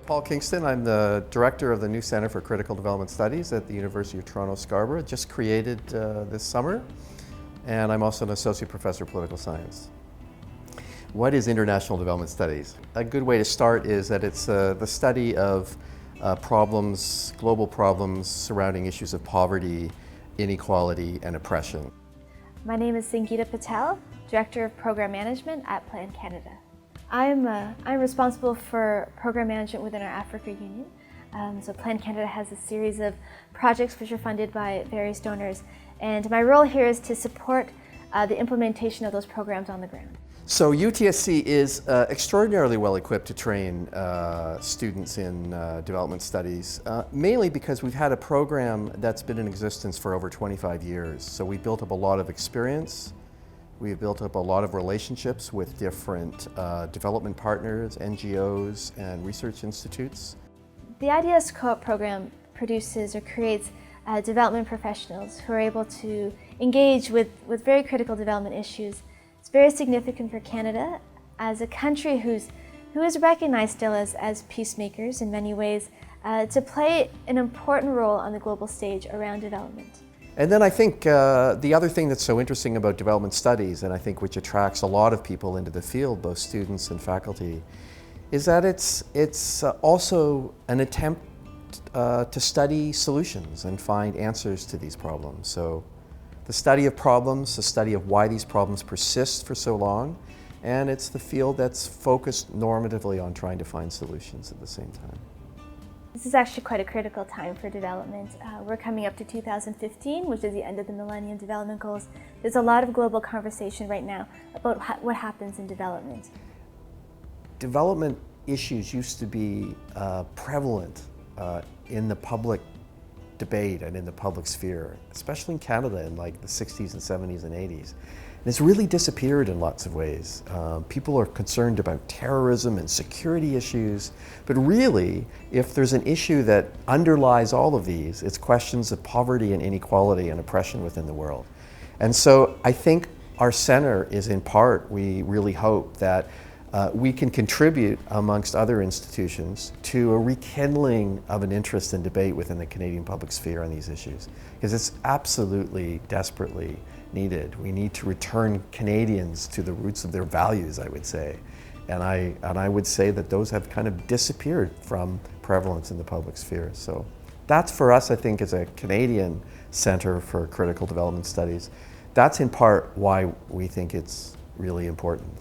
Paul Kingston, I'm the director of the new Center for Critical Development Studies at the University of Toronto Scarborough, just created this summer, and I'm also an associate professor of political science. What is international development studies? A good way to start is that it's the study of problems, global problems surrounding issues of poverty, inequality, and oppression. My name is Sangeeta Patel, Director of Program Management at Plan Canada. I'm responsible for program management within our Africa Union. So Plan Canada has a series of projects which are funded by various donors, and my role here is to support the implementation of those programs on the ground. So UTSC is extraordinarily well equipped to train students in development studies, mainly because we've had a program that's been in existence for over 25 years. So we built up a lot of experience. We've built up a lot of relationships with different development partners, NGOs, and research institutes. The IDS Co-op program produces or creates development professionals who are able to engage with very critical development issues. It's very significant for Canada as a country who is recognized still as peacemakers in many ways to play an important role on the global stage around development. And then I think the other thing that's so interesting about development studies, and I think which attracts a lot of people into the field, both students and faculty, is that it's also an attempt to study solutions and find answers to these problems. So the study of problems, the study of why these problems persist for so long, and it's the field that's focused normatively on trying to find solutions at the same time. This is actually quite a critical time for development. We're coming up to 2015, which is the end of the Millennium Development Goals. There's a lot of global conversation right now about what happens in development. Development issues used to be prevalent in the public debate and in the public sphere, especially in Canada in like the 60s and 70s and 80s. And it's really disappeared in lots of ways. People are concerned about terrorism and security issues, but really, if there's an issue that underlies all of these, it's questions of poverty and inequality and oppression within the world. And so I think our center is in part, we really hope that we can contribute, amongst other institutions, to a rekindling of an interest and debate within the Canadian public sphere on these issues, because it's absolutely, desperately needed. We need to return Canadians to the roots of their values, I would say. And I would say that those have kind of disappeared from prevalence in the public sphere. So that's for us, I think, as a Canadian Centre for Critical Development Studies, that's in part why we think it's really important.